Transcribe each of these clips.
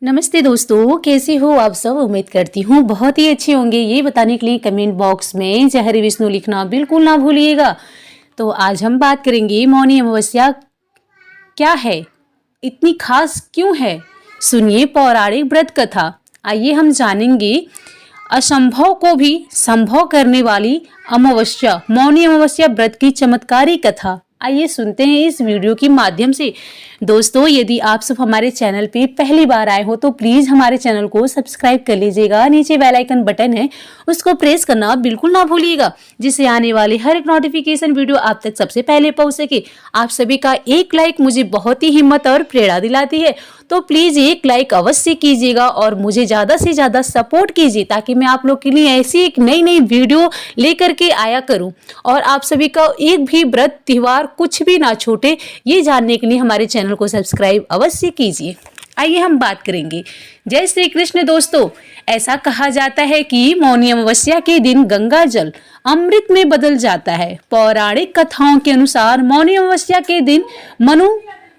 नमस्ते दोस्तों, कैसे हो आप सब। उम्मीद करती हूँ बहुत ही अच्छे होंगे। ये बताने के लिए कमेंट बॉक्स में जय हरि विष्णु लिखना बिल्कुल ना भूलिएगा। तो आज हम बात करेंगे मौनी अमावस्या क्या है, इतनी खास क्यों है। सुनिए पौराणिक व्रत कथा। आइए हम जानेंगे असंभव को भी संभव करने वाली अमावस्या, मौनी अमावस्या व्रत की चमत्कारी कथा। आइए सुनते हैं इस वीडियो के माध्यम से। दोस्तों, यदि आप सब हमारे चैनल पे पहली बार आए हो तो प्लीज हमारे चैनल को सब्सक्राइब कर लीजिएगा। नीचे बेल आइकन बटन है, उसको प्रेस करना बिल्कुल ना भूलिएगा, जिससे आने वाले हर एक नोटिफिकेशन वीडियो आप तक सबसे पहले पहुंच सके। आप सभी का एक लाइक मुझे बहुत ही हिम्मत और प्रेरणा दिलाती है, तो प्लीज एक लाइक अवश्य कीजिएगा और मुझे ज्यादा से ज्यादा सपोर्ट कीजिए, ताकि मैं आप लोग के लिए ऐसी एक नई नई वीडियो लेकर के आया करूं और आप सभी का एक भी व्रत त्योहार कुछ भी ना छूटे, ये जानने के लिए हमारे चैनल को सब्सक्राइब अवश्य कीजिए। आइए हम बात करेंगे। जय श्री कृष्ण। दोस्तों, ऐसा कहा जाता है कि मौनी अमावस्या के दिन गंगा जल अमृत में बदल जाता है। पौराणिक कथाओं के अनुसार मौनी अमावस्या के दिन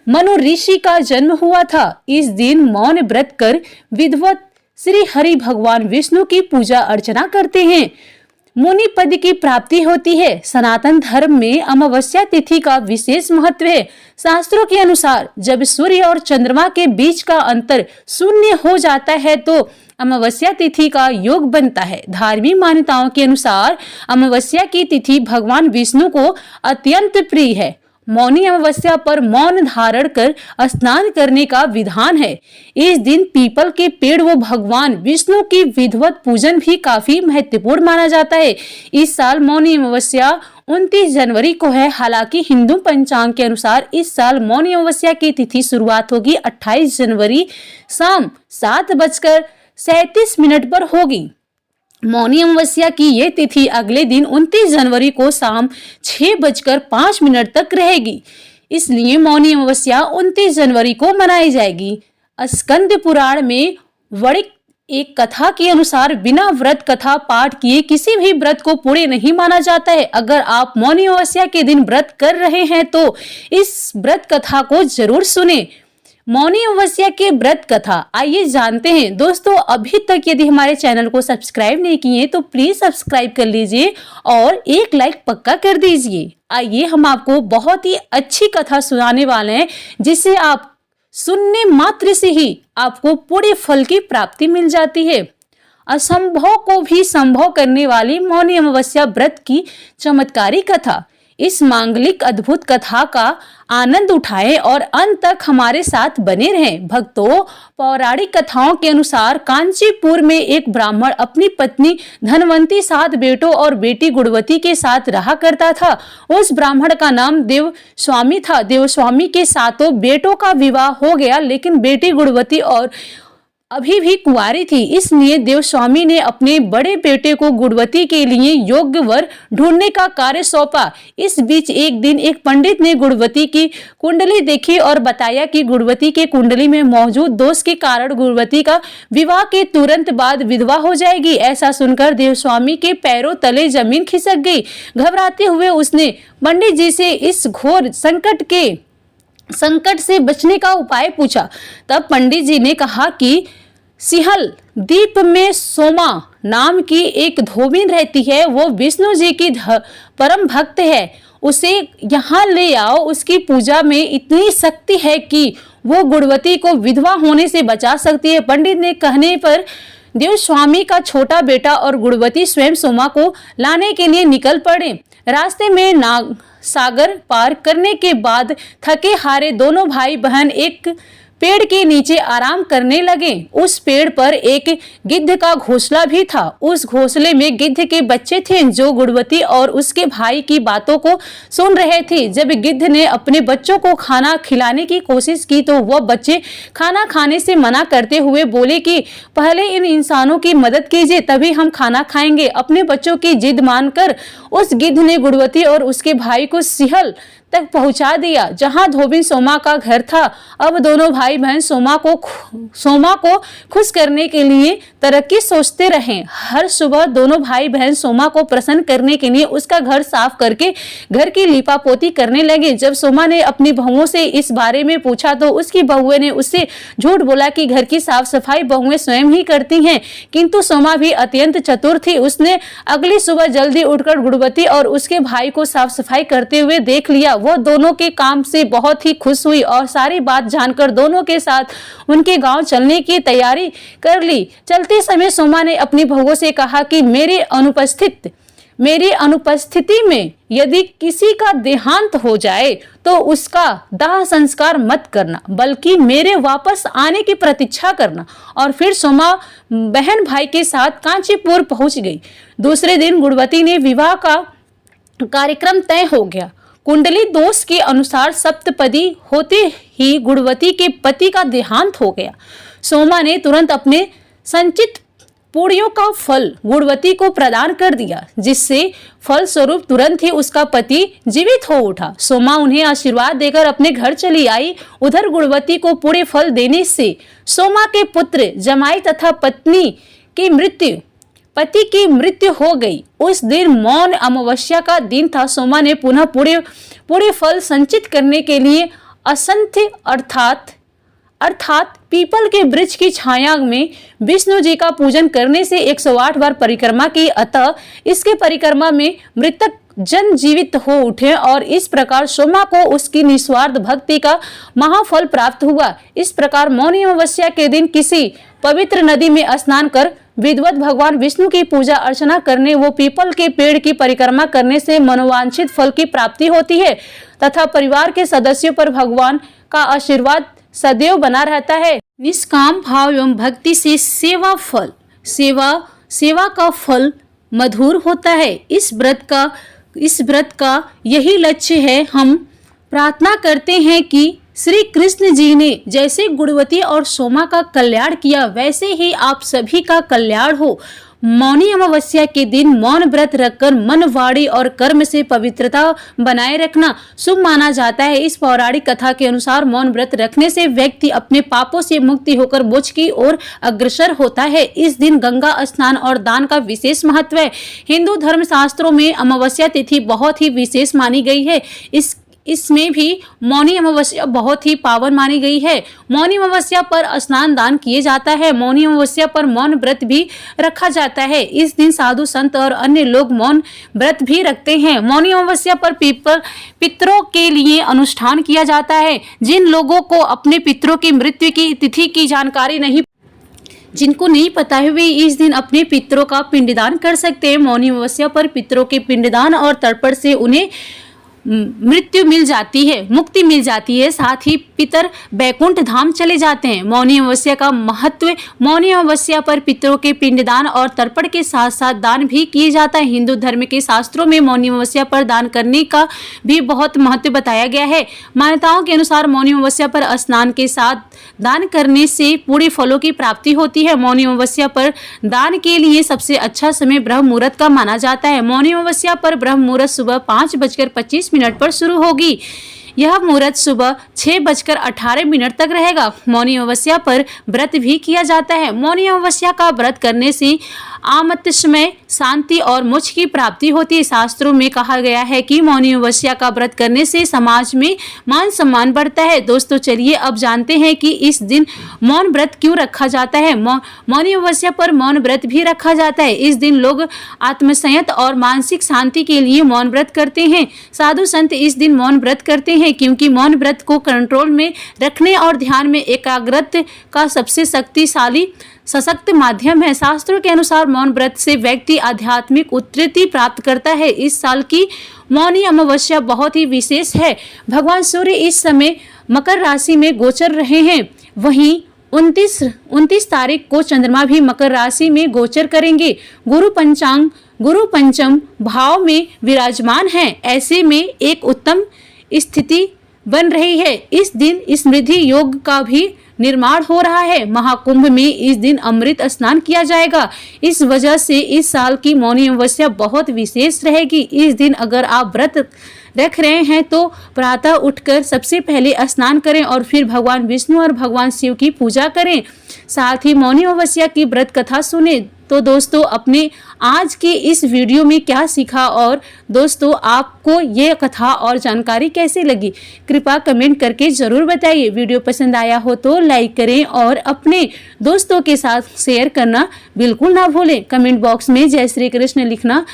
मनु ऋषि का जन्म हुआ था। इस दिन मौन व्रत कर विद्वत श्री हरि भगवान विष्णु की पूजा अर्चना करते हैं, मुनि पद की प्राप्ति होती है। सनातन धर्म में अमावस्या तिथि का विशेष महत्व है। शास्त्रों के अनुसार जब सूर्य और चंद्रमा के बीच का अंतर शून्य हो जाता है तो अमावस्या तिथि का योग बनता है। धार्मिक मान्यताओं के अनुसार अमावस्या की तिथि भगवान विष्णु को अत्यंत प्रिय है। मौनी अमावस्या पर मौन धारण कर स्नान करने का विधान है। इस दिन पीपल के पेड़ व भगवान विष्णु की विधिवत पूजन भी काफी महत्वपूर्ण माना जाता है। इस साल मौनी अमावस्या 29 जनवरी को है। हालांकि हिंदू पंचांग के अनुसार इस साल मौनी अमावस्या की तिथि शुरुआत होगी 28 जनवरी शाम 7:37 पर होगी। मौनी अमावस्या की ये तिथि अगले दिन 29 जनवरी को शाम 6:05 तक रहेगी। इसलिए मौनी अमावस्या 29 जनवरी को मनाई जाएगी। स्कंद पुराण में वर्णित एक कथा के अनुसार बिना व्रत कथा पाठ किए किसी भी व्रत को पूरे नहीं माना जाता है। अगर आप मौनी अमावस्या के दिन व्रत कर रहे हैं तो इस व्रत कथा को जरूर सुने। मौनी अमावस्या के व्रत कथा आइए जानते हैं। दोस्तों, अभी तक यदि हमारे चैनल को सब्सक्राइब नहीं किए तो प्लीज सब्सक्राइब कर लीजिए और एक लाइक पक्का कर दीजिए। आइए हम आपको बहुत ही अच्छी कथा सुनाने वाले हैं, जिससे आप सुनने मात्र से ही आपको पूरे फल की प्राप्ति मिल जाती है। असंभव को भी संभव करने वाली मौनी अमावस्या व्रत की चमत्कारी कथा। इस मांगलिक अद्भुत कथा का आनंद उठाएं और अंत तक हमारे साथ बने रहें। भक्तों, पौराणिक कथाओं के अनुसार कांचीपुर में एक ब्राह्मण अपनी पत्नी धनवंती, 7 बेटों और बेटी गुणवती के साथ रहा करता था। उस ब्राह्मण का नाम देवस्वामी था। देवस्वामी के 7 बेटों का विवाह हो गया, लेकिन बेटी गुणवती और अभी भी कुंवारी थी। इसलिए देवस्वामी ने अपने बड़े बेटे को गुणवती के लिए योग्य वर ढूंढने का कार्य सौंपा। इस बीच एक दिन एक पंडित ने गुणवती की कुंडली देखी और बताया कि गुणवती के कुंडली में मौजूद दोष के कारण गुणवती का विवाह के तुरंत बाद विधवा हो जाएगी। ऐसा सुनकर देवस्वामी के पैरों तले जमीन खिसक गई। घबराते हुए उसने पंडित जी से इस घोर संकट से बचने का उपाय पूछा। तब पंडित जी ने कहा कि सिंहल द्वीप में सोमा नाम की एक धोबिन रहती है। वो विष्णु जी की परम भक्त है। उसे यहाँ ले आओ। उसकी पूजा में इतनी शक्ति है कि वो गुणवती को विधवा होने से बचा सकती है। पंडित ने कहने पर देवस्वामी का छोटा बेटा और गुणवती स्वयं सोमा को लाने के लिए निकल पड़े। रास्ते में नाग सागर पार करने के बाद थके हारे दोनों भाई बहन एक पेड़ के नीचे आराम करने लगे। उस पेड़ पर एक गिद्ध का घोंसला भी था। उस घोंसले में गिद्ध के बच्चे थे, जो गुणवती और उसके भाई की बातों को सुन रहे थे। जब गिद्ध ने अपने बच्चों को खाना खिलाने की कोशिश की तो वह बच्चे खाना खाने से मना करते हुए बोले कि पहले इन इंसानों की मदद कीजिए, तभी हम खाना खाएंगे। अपने बच्चों की जिद मानकर उस गिद्ध ने गुणवती और उसके भाई को सिंहल तक पहुंचा दिया जहां धोबिन सोमा का घर था। अब दोनों भाई बहन सोमा को खुश करने के लिए तरक्की सोचते रहे। हर सुबह दोनों भाई बहन सोमा को प्रसन्न करने के लिए उसका घर साफ करके घर की लीपापोती करने लगे। जब सोमा ने अपनी बहुओं से इस बारे में पूछा तो उसकी बहुएं ने उससे झूठ बोला कि घर की साफ सफाई बहुएं स्वयं ही करती हैं। किंतु सोमा भी अत्यंत चतुर थी। उसने अगली सुबह जल्दी उठकर गुणवती और उसके भाई को साफ सफाई करते हुए देख लिया। वह दोनों के काम से बहुत ही खुश हुई और सारी बात जानकर दोनों के साथ उनके गांव चलने की तैयारी कर ली। चलते समय सोमा ने अपनी बहुओं से कहा कि मेरी अनुपस्थिति में यदि किसी का देहांत हो जाए तो उसका दाह संस्कार मत करना, बल्कि मेरे वापस आने की प्रतीक्षा करना। और फिर सोमा बहन भाई के साथ कांचीपुर पहुंच गई। दूसरे दिन गुणवती ने विवाह का कार्यक्रम तय हो गया। कुंडली दोष के अनुसार सप्तपदी होते ही गुणवती के पति का देहांत हो गया। सोमा ने तुरंत अपने संचित पुण्यों का फल गुणवती को प्रदान कर दिया, जिससे फल स्वरूप तुरंत ही उसका पति जीवित हो उठा। सोमा उन्हें आशीर्वाद देकर अपने घर चली आई। उधर गुणवती को पुण्य फल देने से सोमा के पुत्र जमाई तथा पति की मृत्यु हो गई। उस दिन मौन अमावस्या का दिन था। सोमा ने पुनः पुण्य फल संचित करने के लिए असंख्य अर्थात पीपल के वृक्ष की छाया में विष्णु जी का पूजन करने से 108 बार परिक्रमा की। अतः इसके परिक्रमा में मृतक जन जीवित हो उठे और इस प्रकार सोमा को उसकी निस्वार्थ भक्ति का महाफल प्राप्त हुआ। इस प्रकार मौनी अमावस्या के दिन किसी पवित्र नदी में स्नान कर विधिवत भगवान विष्णु की पूजा अर्चना करने वो पीपल के पेड़ की परिक्रमा करने से मनोवांछित फल की प्राप्ति होती है तथा परिवार के सदस्यों पर भगवान का आशीर्वाद सदैव बना रहता है। निष्काम भाव एवं भक्ति से सेवा का फल मधुर होता है। इस व्रत का यही लक्ष्य है। हम प्रार्थना करते हैं कि श्री कृष्ण जी ने जैसे गुणवती और सोमा का कल्याण किया वैसे ही आप सभी का कल्याण हो। मौनी अमावस्या के दिन मौन व्रत रखकर मन, वाणी और कर्म से पवित्रता बनाए रखना शुभ माना जाता है। इस पौराणिक कथा के अनुसार मौन व्रत रखने से व्यक्ति अपने पापों से मुक्ति होकर मोक्ष की ओर अग्रसर होता है। इस दिन गंगा स्नान और दान का विशेष महत्व है। हिंदू धर्म शास्त्रों में अमावस्या तिथि बहुत ही विशेष मानी गई है। इसमें भी मौनी अमावस्या बहुत ही पावन मानी गई है। मौनी अमावस्या पर स्नान दान किए जाता है। मौनी अमावस्या पर मौन व्रत भी रखा जाता है। इस दिन साधु संत और अन्य लोग मौन व्रत भी रखते हैं। मौनी अमावस्या पर पितरों के लिए अनुष्ठान किया जाता है। जिन लोगों को अपने पितरों की मृत्यु की तिथि की जानकारी जिनको नहीं पता है वे इस दिन अपने पितरों का पिंडदान कर सकते हैं। मौनी अमावस्या पर पितरों के पिंडदान और तर्पण से उन्हें मृत्यु मिल जाती है, मुक्ति मिल जाती है। साथ ही पितर बैकुंठ धाम चले जाते हैं। मौनी अमावस्या का महत्व। मौनी अमावस्या पर पितरों के पिंडदान और तर्पण के साथ साथ दान भी किए जाता है। हिंदू धर्म के शास्त्रों में मौनी अमावस्या पर दान करने का भी बहुत महत्व बताया गया है। मान्यताओं के अनुसार मौनी अमावस्या पर स्नान के साथ दान करने से पूरे फलों की प्राप्ति होती है। मौनी अमावस्या पर दान के लिए सबसे अच्छा समय ब्रह्म मुहूर्त का माना जाता है। मौनी अमावस्या पर ब्रह्म मुहूर्त सुबह 5:25 पर शुरू होगी। यह मुहूर्त सुबह 6:18 तक रहेगा। मौनी अमावस्या पर व्रत भी किया जाता है। मौनी अमावस्या का व्रत करने से आमतस्मय शांति और मोक्ष की प्राप्ति होती है। शास्त्रों में कहा गया है कि मौनी अमावस्या का व्रत करने से समाज में मान सम्मान बढ़ता है। दोस्तों चलिए अब जानते हैं कि इस दिन मौन व्रत क्यों रखा जाता है। मौनी अमावस्या पर मौन व्रत भी रखा जाता है। इस दिन लोग आत्मसंयत और मानसिक शांति के लिए मौन व्रत करते हैं। साधु संत इस दिन मौन व्रत करते हैं क्योंकि मौन व्रत को कंट्रोल में रखने और ध्यान में एकाग्रता का सबसे शक्तिशाली सशक्त माध्यम है। शास्त्रों के अनुसार मौन व्रत से व्यक्ति आध्यात्मिक उन्नति प्राप्त करता है। इस साल की मौनी अमावस्या बहुत ही विशेष है। भगवान सूर्य इस समय मकर राशि में गोचर रहे हैं। वहीं 29 तारीख को चंद्रमा भी मकर राशि में गोचर करेंगे। गुरु पंचम भाव में विराजमान है। ऐसे में एक उत्तम स्थिति बन रही है। इस दिन स्मृति योग का भी निर्माण हो रहा है। महाकुंभ में इस दिन अमृत स्नान किया जाएगा। इस वजह से इस साल की मौनी अमावस्या बहुत विशेष रहेगी। इस दिन अगर आप व्रत रख रहे हैं तो प्रातः उठकर सबसे पहले स्नान करें और फिर भगवान विष्णु और भगवान शिव की पूजा करें। साथ ही मौनी अमावस्या की व्रत कथा सुने। तो दोस्तों, अपने आज के इस वीडियो में क्या सीखा और दोस्तों आपको ये कथा और जानकारी कैसी लगी, कृपया कमेंट करके ज़रूर बताइए। वीडियो पसंद आया हो तो लाइक करें और अपने दोस्तों के साथ शेयर करना बिल्कुल ना भूलें। कमेंट बॉक्स में जय श्री कृष्ण लिखना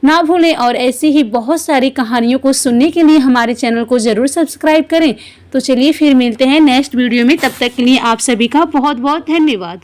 ना भूलें और ऐसी ही बहुत सारी कहानियों को सुनने के लिए हमारे चैनल को ज़रूर सब्सक्राइब करें। तो चलिए फिर मिलते हैं नेक्स्ट वीडियो में। तब तक के लिए आप सभी का बहुत बहुत धन्यवाद।